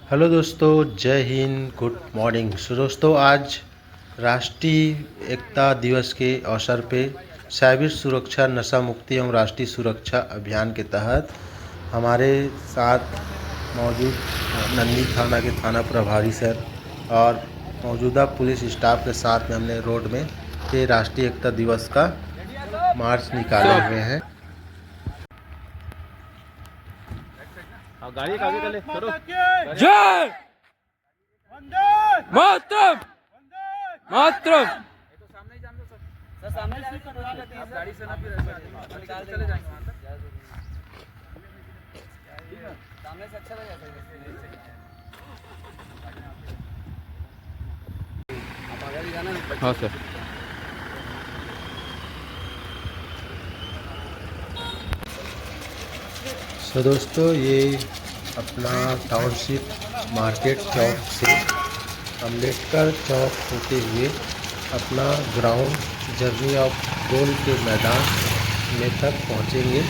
Hello दोस्तों, जय Hind, good morning. सो दोस्तों, आज राष्ट्रीय एकता दिवस के अवसर पे साइबर सुरक्षा, नशा मुक्ति एवं राष्ट्रीय सुरक्षा अभियान के तहत हमारे साथ मौजूद नन्ही थाना के थाना प्रभारी सर और मौजूदा पुलिस स्टाफ के साथ में हमने रोड में ये राष्ट्रीय एकता दिवस का मार्च निकाले हुए हैं। गाड़ी आगे कर ले, चलो। जय मातरम मातरम। सामने जान दो सर, सामने आप गाड़ी से ना फिर चले जाएंगे वहां तक। सामने से अच्छा लगेगा आप आगे भी जाना। हाँ सर। तो दोस्तों, ये अपना टाउनशिप मार्केट चौक से अम्बेडकर चौक होते हुए अपना ग्राउंड जर्नी ऑफ गोल के मैदान में तक पहुंचेंगे।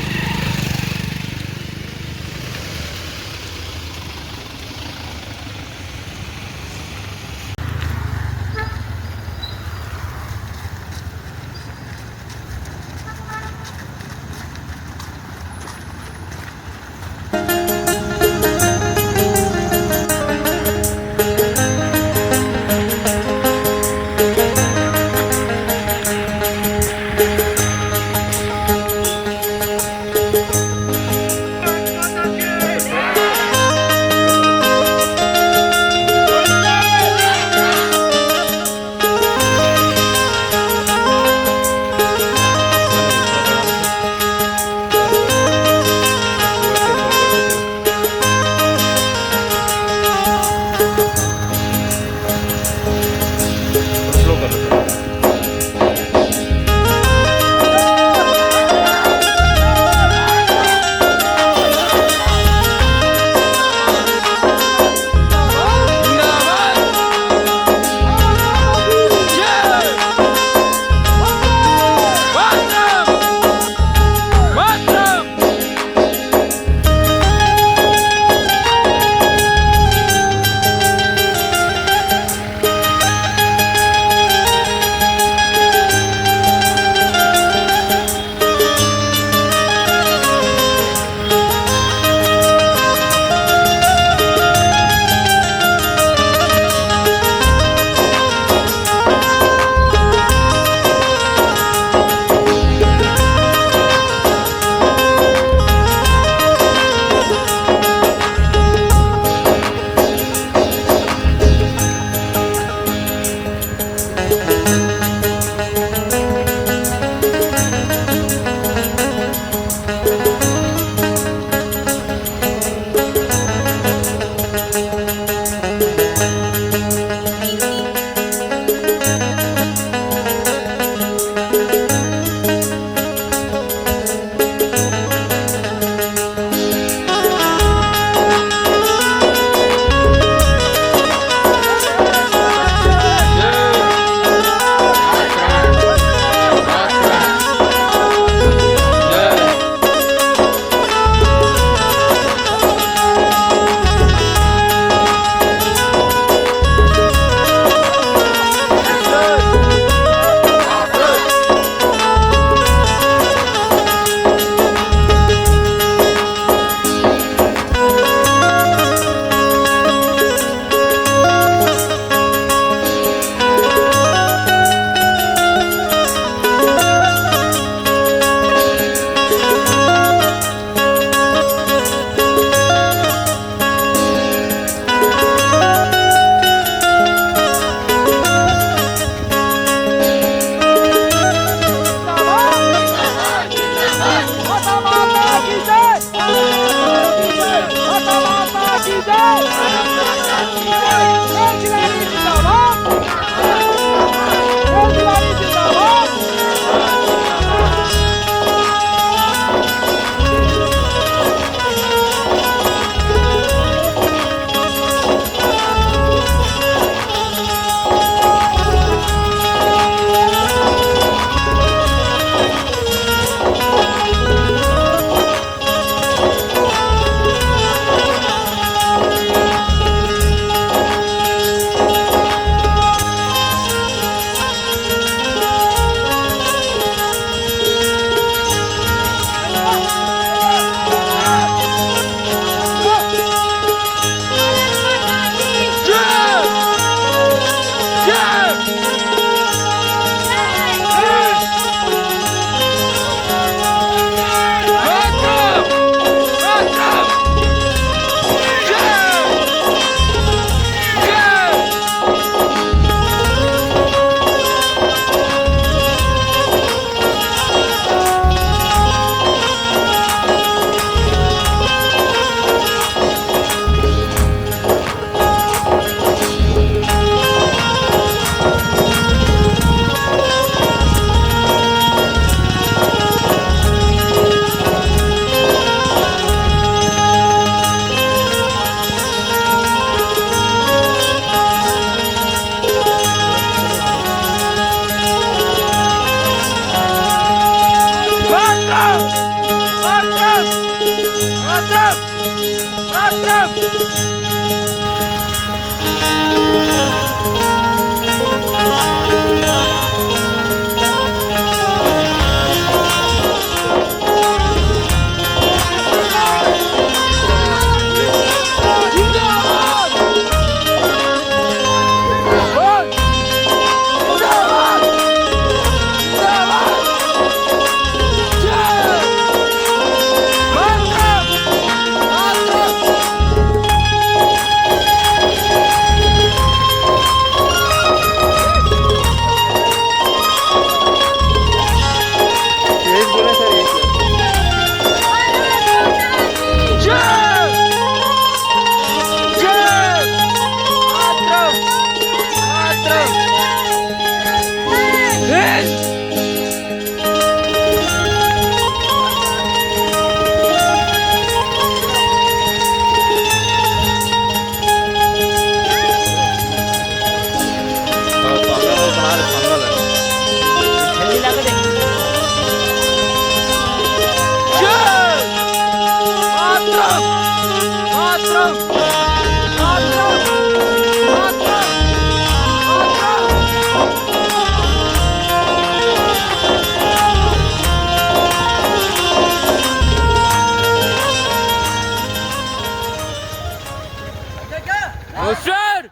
होशियार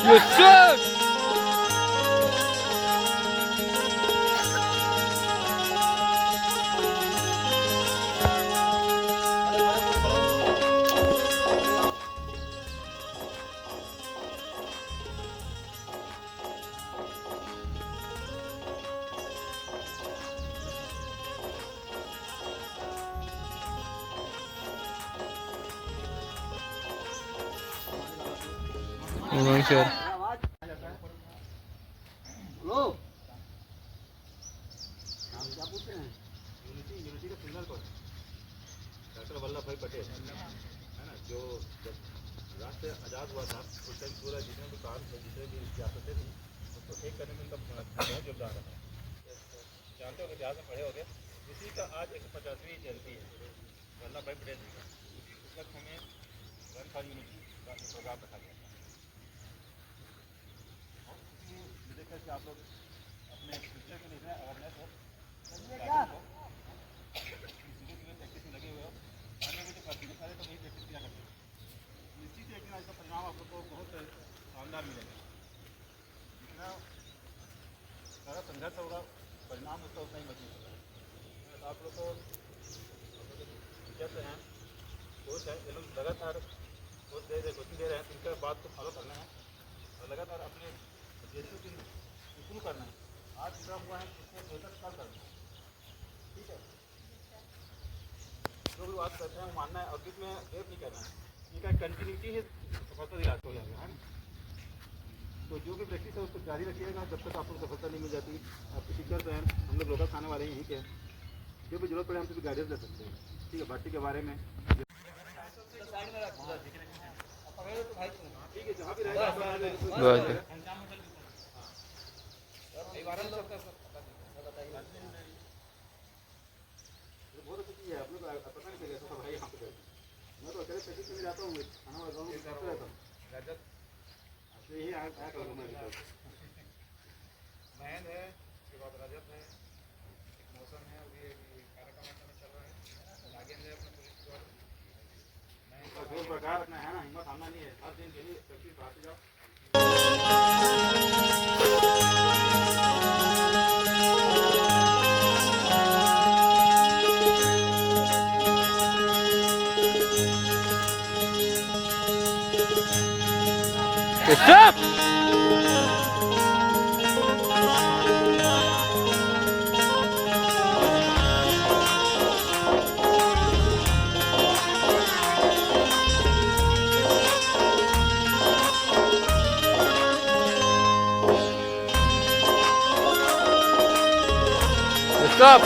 Yes, sir! उमेश्वर लो क्या पूछ रहे हैं? यूनिटी का सिग्नल कौन? डॉक्टर वल्लभ भाई पटेल है ना, जो जब राष्ट्र आज़ाद हुआ था उस टाइम पूरा जितने भी काम जितने भी सियासतें थी उसको एक करने में उनका बहुत योगदान रहा। जानते होंगे, इतिहास में पढ़े होंगे। इसी का आज 150वीं जयंती है वल्लभ भाई पटेल जी का। उस वक्त हमें रन फॉर यूनिटी का प्रोग्राम रखा गया था। मुझे कैसे आप लोग अपने फ्यूचर के लिए अवेयरनेस हो, प्रैक्टिस में लगे हुए हो, अन्य जो करते हैं सारे तो वही प्रैक्टिस किया करते हैं। निश्चित है कि इसका परिणाम आप लोग को बहुत शानदार मिलेगा। जितना सारा संघर्ष होगा परिणाम उसका उतना ही मजबूत होगा। तो आप लोग को टीचर्स हैं, कोच है, ये लोग लगातार कोचिंग दे रहे हैं, इनका बात को फॉलो करना है और लगातार अपने उद्देश्यों को इम्प्रूव करना है। आज जुड़ा हुआ है उसको बेहतर कल करना है। ठीक है, जो भी बात करते हैं वो मानना है और बीच में गैप नहीं करना है। इनका कंटिन्यूटी है सफलता दिलाते हो जाएगा, है ना। तो जो भी प्रैक्टिस है उसको जारी रखिएगा जब तक आपको सफलता नहीं मिल जाती। आपके टीचर्स हैं, हम लोग लोकल खाने वाले हैं यहीं के, जो भी जरूरत पड़े हमसे भी गाइडेंस ले सकते हैं। ठीक है, भट्टी के बारे में ठीक है, जहाँ भी रहेगा बहुत बहुत अच्छी चीज़ है। आप लोग पता नहीं चलेगा तो भाई यहाँ पे बैठे। मैं तो अकेले प्रैक्टिस में जाता हूँ, खाना वाला गाँव में रहता हूँ। यही आया करूँगा मैं। महेंद है, उसके बाद रजत है, एक मौसम है, अभी कार्यक्रम में चल रहा है। नागेंद्र है अपने पुलिस द्वारा। जो प्रकार रखना है ना, हिम्मत हारना नहीं है। हर दिन के लिए प्रैक्टिस बढ़ाते जाओ। Stop stop